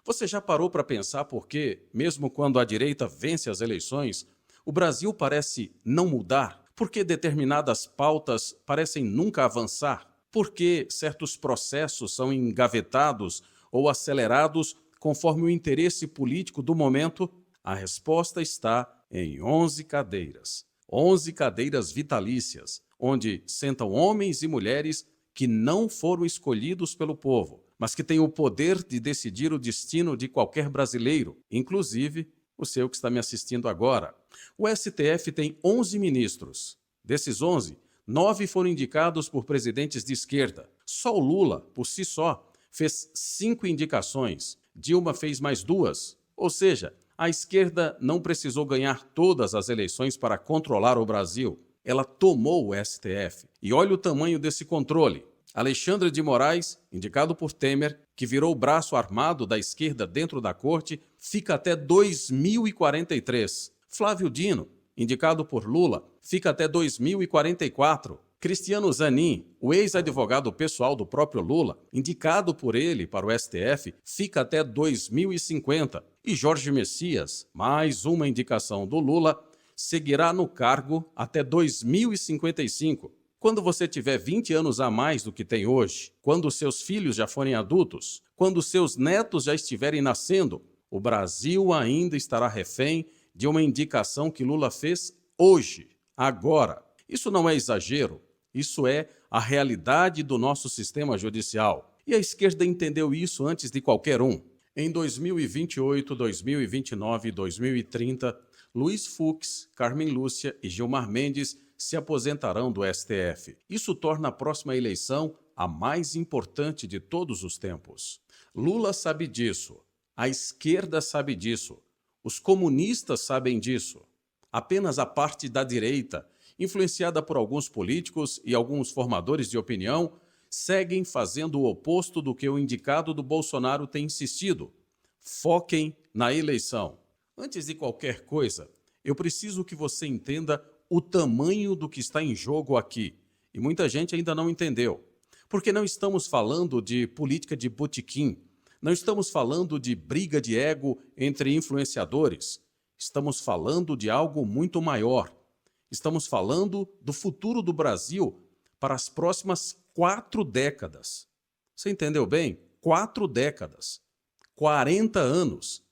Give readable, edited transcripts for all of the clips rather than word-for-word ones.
Você já parou para pensar por que, mesmo quando a direita vence as eleições, o Brasil parece não mudar? Por que determinadas pautas parecem nunca avançar? Por que certos processos são engavetados ou acelerados conforme o interesse político do momento? A resposta está em 11 cadeiras. 11 cadeiras vitalícias, onde sentam homens e mulheres que não foram escolhidos pelo povo, mas que têm o poder de decidir o destino de qualquer brasileiro, inclusive o seu que está me assistindo agora. O STF tem 11 ministros. Desses 11, 9 foram indicados por presidentes de esquerda. Só o Lula, por si só, fez 5 indicações. Dilma fez mais 2. Ou seja, a esquerda não precisou ganhar todas as eleições para controlar o Brasil. Ela tomou o STF. E olha o tamanho desse controle. Alexandre de Moraes, indicado por Temer, que virou o braço armado da esquerda dentro da corte, fica até 2043. Flávio Dino, indicado por Lula, fica até 2044. Cristiano Zanin, o ex-advogado pessoal do próprio Lula, indicado por ele para o STF, fica até 2050. E Jorge Messias, mais uma indicação do Lula, seguirá no cargo até 2055. Quando você tiver 20 anos a mais do que tem hoje, quando seus filhos já forem adultos, quando seus netos já estiverem nascendo, o Brasil ainda estará refém de uma indicação que Lula fez hoje, agora. Isso não é exagero, isso é a realidade do nosso sistema judicial. E a esquerda entendeu isso antes de qualquer um. Em 2028, 2029 e 2030, Luiz Fux, Carmen Lúcia e Gilmar Mendes se aposentarão do STF. Isso torna a próxima eleição a mais importante de todos os tempos. Lula sabe disso, a esquerda sabe disso, os comunistas sabem disso. Apenas a parte da direita, influenciada por alguns políticos e alguns formadores de opinião, seguem fazendo o oposto do que o indicado do Bolsonaro tem insistido. Foquem na eleição. Antes de qualquer coisa, eu preciso que você entenda o tamanho do que está em jogo aqui. E muita gente ainda não entendeu. Porque não estamos falando de política de botequim, não estamos falando de briga de ego entre influenciadores. Estamos falando de algo muito maior. Estamos falando do futuro do Brasil para as próximas 4 décadas. Você entendeu bem? 4 décadas. 40 anos.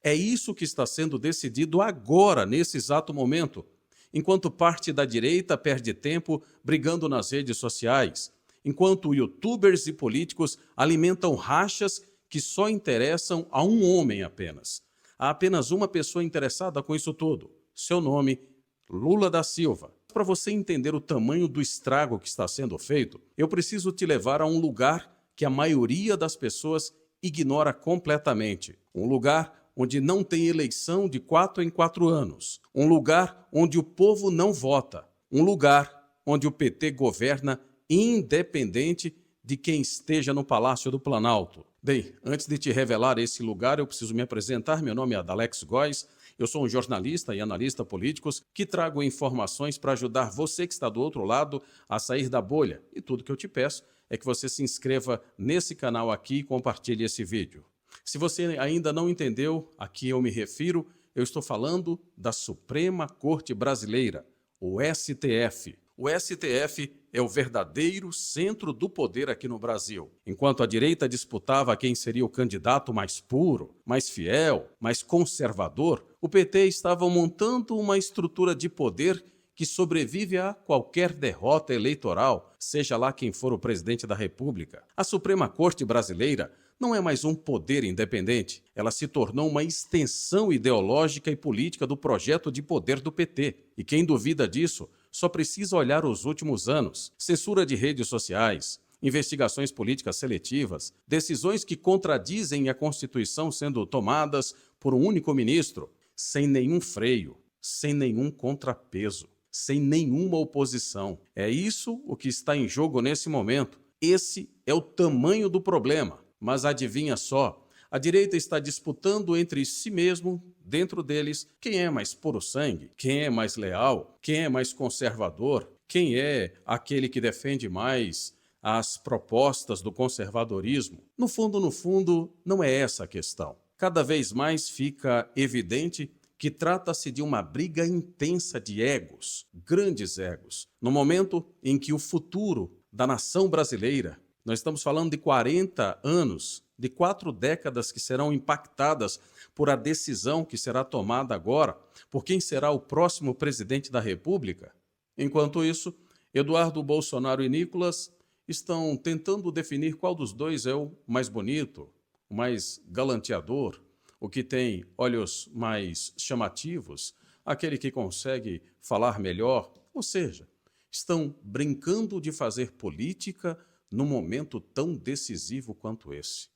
É isso que está sendo decidido agora, nesse exato momento. Enquanto parte da direita perde tempo brigando nas redes sociais, enquanto youtubers e políticos alimentam rachas que só interessam a um homem apenas. Há apenas uma pessoa interessada com isso tudo. Seu nome, Lula da Silva. Para você entender o tamanho do estrago que está sendo feito, eu preciso te levar a um lugar que a maioria das pessoas ignora completamente. Um lugar onde não tem eleição de 4 em 4 anos. Um lugar onde o povo não vota. Um lugar onde o PT governa independente de quem esteja no Palácio do Planalto. Bem, antes de te revelar esse lugar, eu preciso me apresentar. Meu nome é Adalex Góes. Eu sou um jornalista e analista políticos que trago informações para ajudar você que está do outro lado a sair da bolha. E tudo que eu te peço é que você se inscreva nesse canal aqui e compartilhe esse vídeo. Se você ainda não entendeu a que eu me refiro, eu estou falando da Suprema Corte Brasileira, o STF. O STF é o verdadeiro centro do poder aqui no Brasil. Enquanto a direita disputava quem seria o candidato mais puro, mais fiel, mais conservador, o PT estava montando uma estrutura de poder que sobrevive a qualquer derrota eleitoral, seja lá quem for o presidente da República. A Suprema Corte Brasileira não é mais um poder independente. Ela se tornou uma extensão ideológica e política do projeto de poder do PT. E quem duvida disso só precisa olhar os últimos anos. Censura de redes sociais, investigações políticas seletivas, decisões que contradizem a Constituição sendo tomadas por um único ministro, sem nenhum freio, sem nenhum contrapeso, sem nenhuma oposição. É isso o que está em jogo nesse momento. Esse é o tamanho do problema. Mas adivinha só, a direita está disputando entre si mesmo, dentro deles, quem é mais puro sangue, quem é mais leal, quem é mais conservador, quem é aquele que defende mais às propostas do conservadorismo. No fundo, não é essa a questão. Cada vez mais fica evidente que trata-se de uma briga intensa de egos, grandes egos, no momento em que o futuro da nação brasileira, nós estamos falando de 40 anos, de 4 décadas que serão impactadas por a decisão que será tomada agora por quem será o próximo presidente da República. Enquanto isso, Eduardo Bolsonaro e Nicolas estão tentando definir qual dos dois é o mais bonito, o mais galanteador, o que tem olhos mais chamativos, aquele que consegue falar melhor, ou seja, estão brincando de fazer política num momento tão decisivo quanto esse.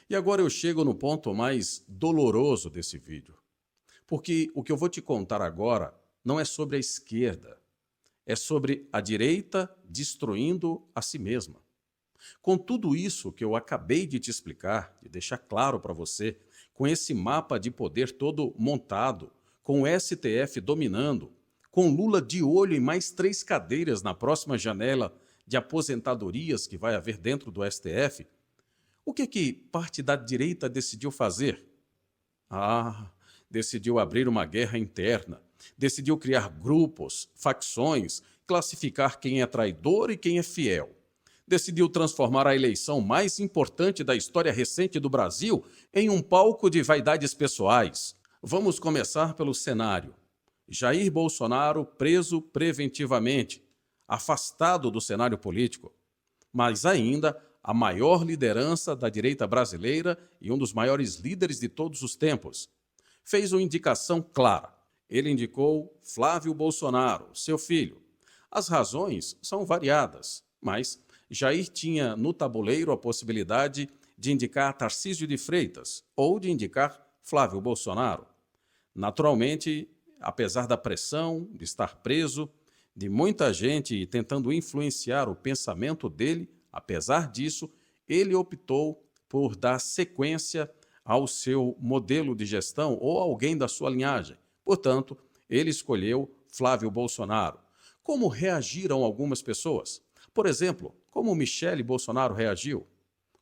E agora eu chego no ponto mais doloroso desse vídeo, porque o que eu vou te contar agora não é sobre a esquerda, é sobre a direita destruindo a si mesma. Com tudo isso que eu acabei de te explicar, de deixar claro para você, com esse mapa de poder todo montado, com o STF dominando, com Lula de olho em mais 3 cadeiras na próxima janela de aposentadorias que vai haver dentro do STF, o que parte da direita decidiu fazer? Decidiu abrir uma guerra interna, decidiu criar grupos, facções, classificar quem é traidor e quem é fiel. Decidiu transformar a eleição mais importante da história recente do Brasil em um palco de vaidades pessoais. Vamos começar pelo cenário. Jair Bolsonaro preso preventivamente, afastado do cenário político, mas ainda a maior liderança da direita brasileira e um dos maiores líderes de todos os tempos. Fez uma indicação clara. Ele indicou Flávio Bolsonaro, seu filho. As razões são variadas, mas Jair tinha no tabuleiro a possibilidade de indicar Tarcísio de Freitas ou de indicar Flávio Bolsonaro. Naturalmente, apesar da pressão de estar preso, de muita gente tentando influenciar o pensamento dele, apesar disso, ele optou por dar sequência ao seu modelo de gestão ou alguém da sua linhagem. Portanto, ele escolheu Flávio Bolsonaro. Como reagiram algumas pessoas? Por exemplo, como Michele Bolsonaro reagiu?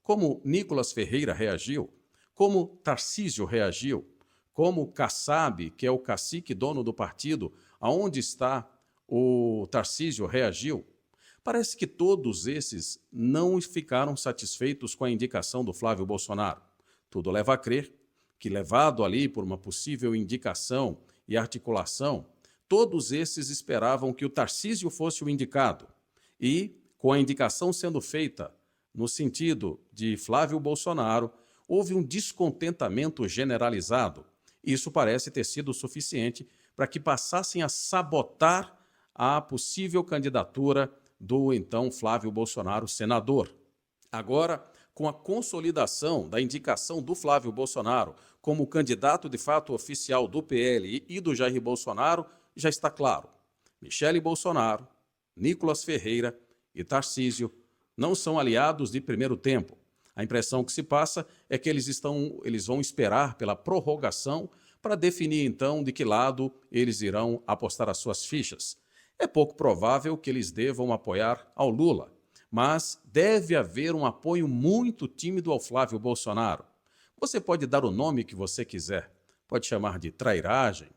Como Nicolas Ferreira reagiu? Como Tarcísio reagiu? Como Kassab, que é o cacique dono do partido, aonde está o Tarcísio, reagiu? Parece que todos esses não ficaram satisfeitos com a indicação do Flávio Bolsonaro. Tudo leva a crer que, levado ali por uma possível indicação e articulação, todos esses esperavam que o Tarcísio fosse o indicado. E, com a indicação sendo feita no sentido de Flávio Bolsonaro, houve um descontentamento generalizado. Isso parece ter sido suficiente para que passassem a sabotar a possível candidatura do então Flávio Bolsonaro, senador. Agora, com a consolidação da indicação do Flávio Bolsonaro como candidato de fato oficial do PL e do Jair Bolsonaro, já está claro. Michele Bolsonaro, Nicolas Ferreira e Tarcísio não são aliados de primeiro tempo. A impressão que se passa é que eles vão esperar pela prorrogação para definir então de que lado eles irão apostar as suas fichas. É pouco provável que eles devam apoiar ao Lula, mas deve haver um apoio muito tímido ao Flávio Bolsonaro. Você pode dar o nome que você quiser, pode chamar de trairagem,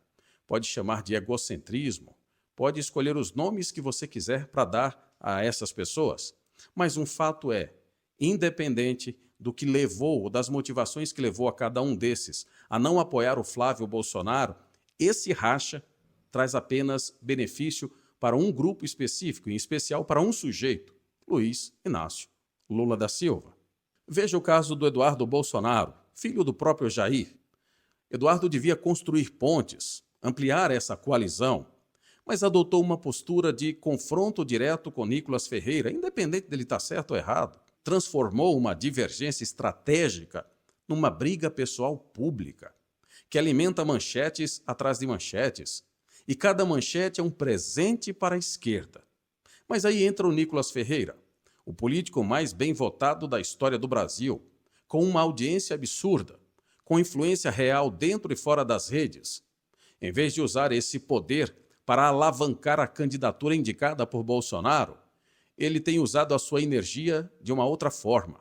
pode chamar de egocentrismo, pode escolher os nomes que você quiser para dar a essas pessoas, mas um fato é, independente do que levou, ou das motivações que levou a cada um desses a não apoiar o Flávio Bolsonaro, esse racha traz apenas benefício para um grupo específico, em especial para um sujeito, Luiz Inácio Lula da Silva. Veja o caso do Eduardo Bolsonaro, filho do próprio Jair. Eduardo devia construir pontes, ampliar essa coalizão, mas adotou uma postura de confronto direto com Nicolas Ferreira, independente dele estar certo ou errado. Transformou uma divergência estratégica numa briga pessoal pública, que alimenta manchetes atrás de manchetes, e cada manchete é um presente para a esquerda. Mas aí entra o Nicolas Ferreira, o político mais bem votado da história do Brasil, com uma audiência absurda, com influência real dentro e fora das redes. Em vez de usar esse poder para alavancar a candidatura indicada por Bolsonaro, ele tem usado a sua energia de uma outra forma.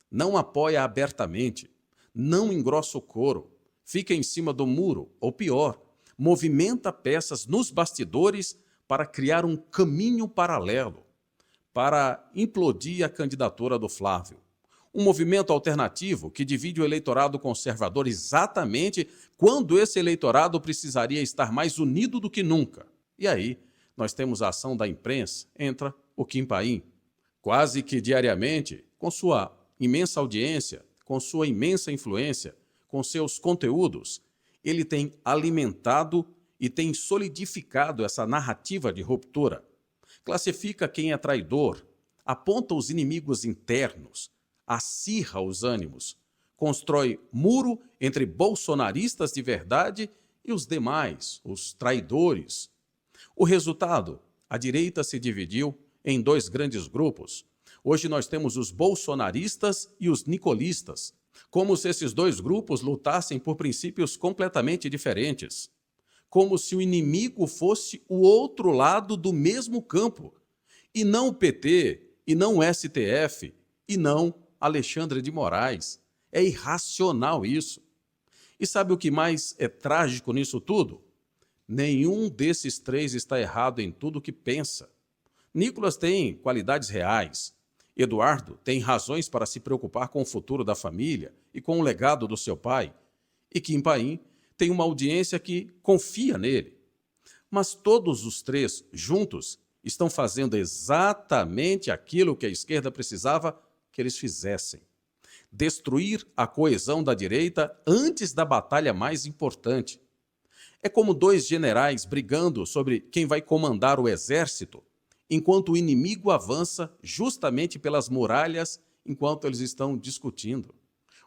Não apoia abertamente, não engrossa o coro, fica em cima do muro, ou pior, movimenta peças nos bastidores para criar um caminho paralelo, para implodir a candidatura do Flávio. Um movimento alternativo que divide o eleitorado conservador exatamente quando esse eleitorado precisaria estar mais unido do que nunca. E aí, nós temos a ação da imprensa, entra o Kim Paim, quase que diariamente, com sua imensa audiência, com sua imensa influência, com seus conteúdos, ele tem alimentado e tem solidificado essa narrativa de ruptura. Classifica quem é traidor, aponta os inimigos internos, acirra os ânimos, constrói muro entre bolsonaristas de verdade e os demais, os traidores. O resultado? A direita se dividiu em dois grandes grupos. Hoje nós temos os bolsonaristas e os nicolistas, como se esses dois grupos lutassem por princípios completamente diferentes, como se o inimigo fosse o outro lado do mesmo campo, e não o PT, e não o STF, e não Alexandre de Moraes. É irracional isso. E sabe o que mais é trágico nisso tudo? Nenhum desses três está errado em tudo o que pensa. Nicolas tem qualidades reais. Eduardo tem razões para se preocupar com o futuro da família e com o legado do seu pai. E Kim Paim tem uma audiência que confia nele. Mas todos os três, juntos, estão fazendo exatamente aquilo que a esquerda precisava que eles fizessem: destruir a coesão da direita antes da batalha mais importante. É como dois generais brigando sobre quem vai comandar o exército, enquanto o inimigo avança justamente pelas muralhas enquanto eles estão discutindo.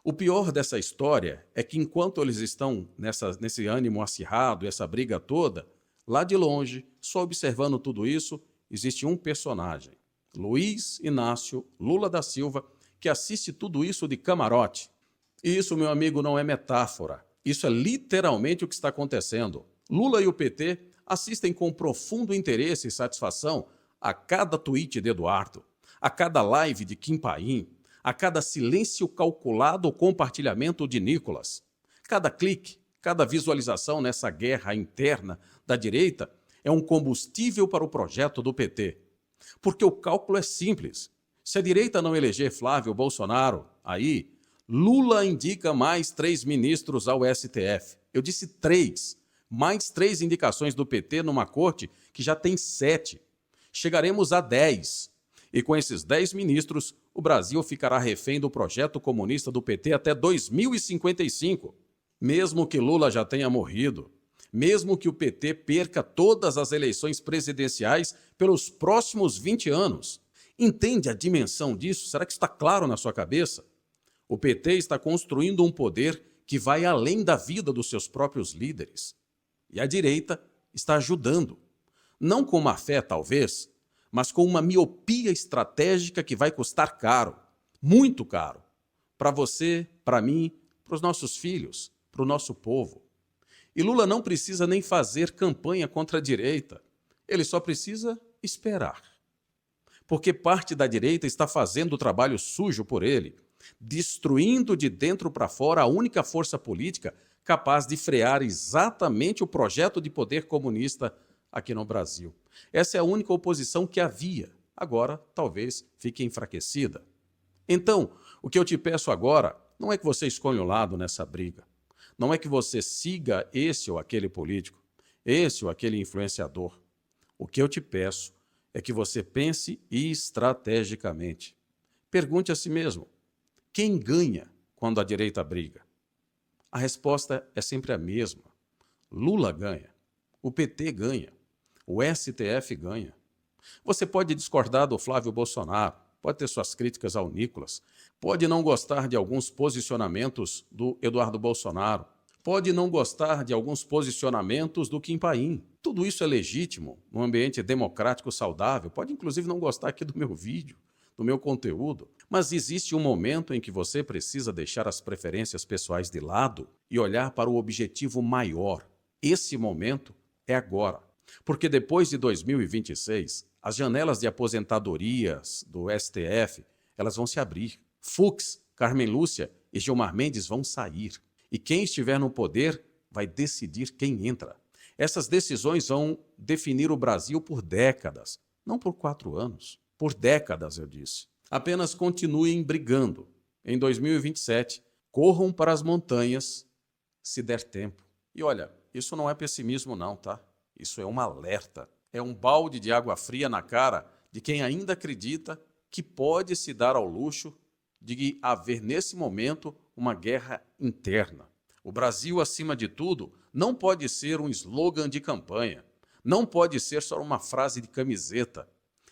O pior dessa história é que enquanto eles estão nesse ânimo acirrado, essa briga toda, lá de longe, só observando tudo isso, existe um personagem, Luiz Inácio Lula da Silva, que assiste tudo isso de camarote. E isso, meu amigo, não é metáfora. Isso é literalmente o que está acontecendo. Lula e o PT assistem com profundo interesse e satisfação a cada tweet de Eduardo, a cada live de Kim Paim, a cada silêncio calculado ou compartilhamento de Nicolas. Cada clique, cada visualização nessa guerra interna da direita é um combustível para o projeto do PT. Porque o cálculo é simples. Se a direita não eleger Flávio Bolsonaro, aí Lula indica mais 3 ministros ao STF. Eu disse 3. Mais 3 indicações do PT numa corte que já tem 7. Chegaremos a 10. E com esses 10 ministros, o Brasil ficará refém do projeto comunista do PT até 2055. Mesmo que Lula já tenha morrido, mesmo que o PT perca todas as eleições presidenciais pelos próximos 20 anos. Entende a dimensão disso? Será que está claro na sua cabeça? O PT está construindo um poder que vai além da vida dos seus próprios líderes. E a direita está ajudando. Não com má fé, talvez, mas com uma miopia estratégica que vai custar caro, muito caro, para você, para mim, para os nossos filhos, para o nosso povo. E Lula não precisa nem fazer campanha contra a direita. Ele só precisa esperar. Porque parte da direita está fazendo o trabalho sujo por ele, destruindo de dentro para fora a única força política capaz de frear exatamente o projeto de poder comunista aqui no Brasil. Essa é a única oposição que havia. Agora, talvez, fique enfraquecida. Então, o que eu te peço agora não é que você escolha um lado nessa briga. Não é que você siga esse ou aquele político, esse ou aquele influenciador. O que eu te peço é que você pense estrategicamente. Pergunte a si mesmo: quem ganha quando a direita briga? A resposta é sempre a mesma. Lula ganha, o PT ganha, o STF ganha. Você pode discordar do Flávio Bolsonaro, pode ter suas críticas ao Nicolas, pode não gostar de alguns posicionamentos do Eduardo Bolsonaro, pode não gostar de alguns posicionamentos do Kim Paim. Tudo isso é legítimo num ambiente democrático saudável, pode inclusive não gostar aqui do meu vídeo, do meu conteúdo, mas existe um momento em que você precisa deixar as preferências pessoais de lado e olhar para o objetivo maior. Esse momento é agora. Porque depois de 2026, as janelas de aposentadorias do STF, elas vão se abrir. Fux, Carmen Lúcia e Gilmar Mendes vão sair. E quem estiver no poder vai decidir quem entra. Essas decisões vão definir o Brasil por décadas, não por 4 anos. Por décadas, eu disse. Apenas continuem brigando. Em 2027, corram para as montanhas se der tempo. E olha, isso não é pessimismo não, tá? Isso é um alerta. É um balde de água fria na cara de quem ainda acredita que pode se dar ao luxo de haver nesse momento uma guerra interna. O Brasil, acima de tudo, não pode ser um slogan de campanha. Não pode ser só uma frase de camiseta.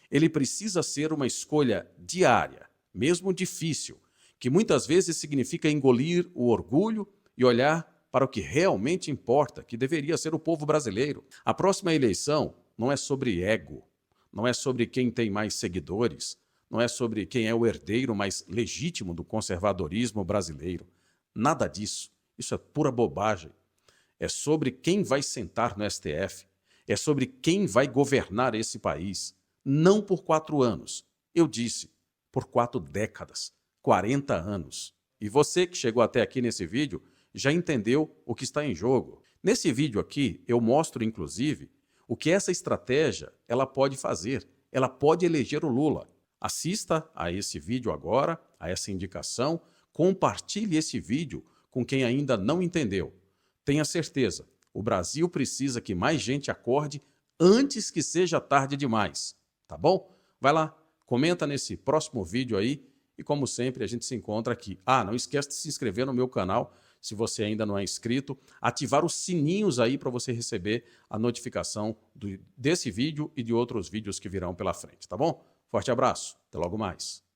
Ele precisa ser uma escolha diária, mesmo difícil, que muitas vezes significa engolir o orgulho e olhar para o que realmente importa, que deveria ser o povo brasileiro. A próxima eleição não é sobre ego, não é sobre quem tem mais seguidores, não é sobre quem é o herdeiro mais legítimo do conservadorismo brasileiro. Nada disso. Isso é pura bobagem. É sobre quem vai sentar no STF, é sobre quem vai governar esse país. Não por 4 anos. Eu disse, por 4 décadas, 40 anos. E você que chegou até aqui nesse vídeo já entendeu o que está em jogo. Nesse vídeo aqui, eu mostro, inclusive, o que essa estratégia ela pode fazer. Ela pode eleger o Lula. Assista a esse vídeo agora, a essa indicação, compartilhe esse vídeo com quem ainda não entendeu. Tenha certeza, o Brasil precisa que mais gente acorde antes que seja tarde demais. Tá bom? Vai lá, comenta nesse próximo vídeo aí e, como sempre, a gente se encontra aqui. Não esquece de se inscrever no meu canal, se você ainda não é inscrito, ativar os sininhos aí para você receber a notificação desse vídeo e de outros vídeos que virão pela frente, tá bom? Forte abraço, até logo mais.